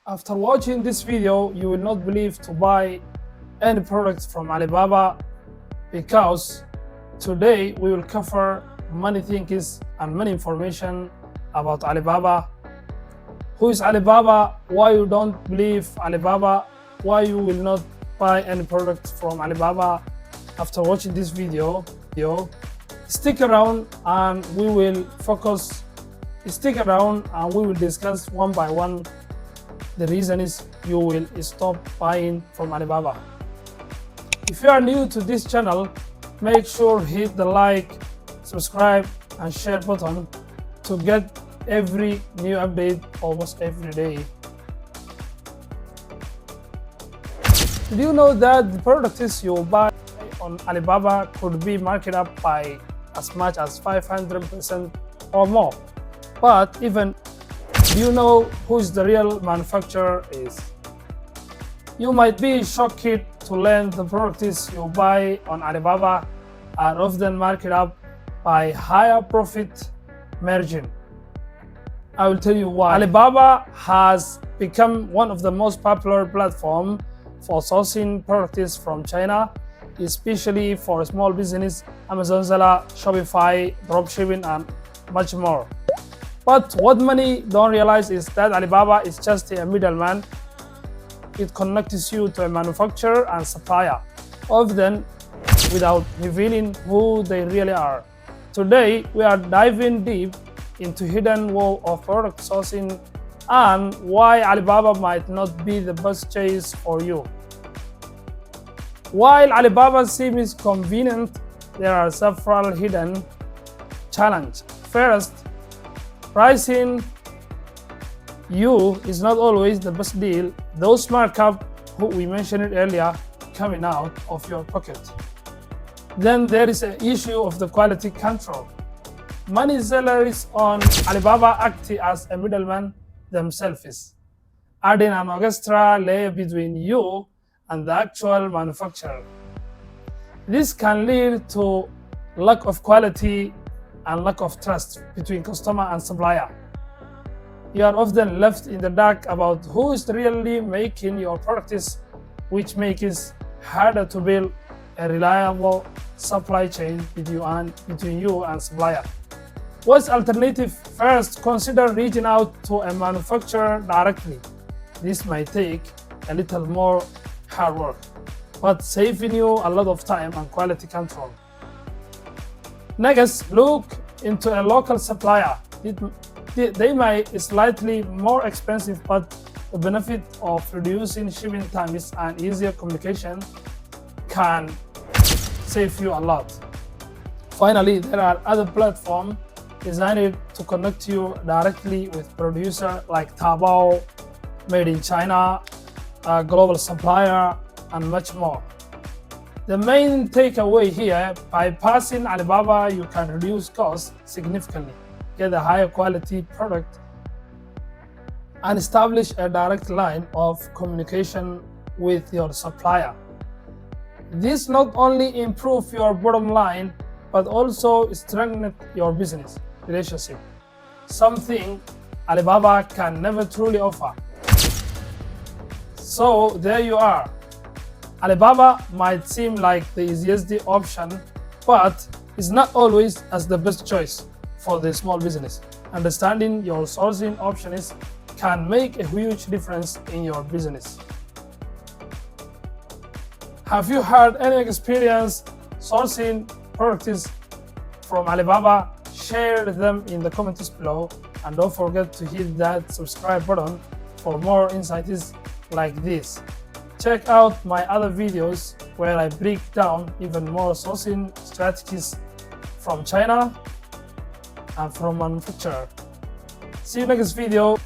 After watching this video, you will not believe to buy any product from Alibaba, because today we will cover many things and many information about Alibaba. Who is Alibaba? Why you don't believe Alibaba? Why you will not buy any product from Alibaba? After watching this video, stick around and we will focus. Stick around and we will discuss one by one. The reason is you will stop buying from Alibaba. If you are new to this channel, make sure hit the like, subscribe and share button to get every new update almost every day. Did you know that the products you buy on Alibaba could be marked up by as much as 500% or more? But even, do you know who the real manufacturer is? You might be shocked to learn the products you buy on Alibaba are often marked up by higher profit margin. I will tell you why. Alibaba has become one of the most popular platforms for sourcing products from China, especially for small business, Amazon Seller, Shopify, dropshipping, and much more. But what many don't realize is that Alibaba is just a middleman. It connects you to a manufacturer and supplier, often without revealing who they really are. Today, we are diving deep into hidden world of product sourcing and why Alibaba might not be the best choice for you. While Alibaba seems convenient, there are several hidden challenges. First, pricing is not always the best deal. Those markups, who we mentioned earlier, coming out of your pocket. Then there is an issue of the quality control. Many sellers on Alibaba act as a middleman themselves, adding an extra layer between you and the actual manufacturer. This can lead to lack of quality and lack of trust between customer and supplier. You are often left in the dark about who is really making your products, which makes it harder to build a reliable supply chain between you and supplier. What's alternative? First, consider reaching out to a manufacturer directly. This might take a little more hard work, but saving you a lot of time and quality control. Next, look into a local supplier. They might be slightly more expensive, but the benefit of reducing shipping times and easier communication can save you a lot. Finally, there are other platforms designed to connect you directly with producers like Taobao, Made in China, Global Supplier, and much more. The main takeaway here, by passing Alibaba, you can reduce costs significantly, get a higher quality product, and establish a direct line of communication with your supplier. This not only improves your bottom line, but also strengthens your business relationship, something Alibaba can never truly offer. So there you are. Alibaba might seem like the easiest option, but it's not always as the best choice for the small business. Understanding your sourcing options can make a huge difference in your business. Have you had any experience sourcing products from Alibaba? Share them in the comments below, and don't forget to hit that subscribe button for more insights like this. Check out my other videos where I break down even more sourcing strategies from China and from manufacturer. See you next video.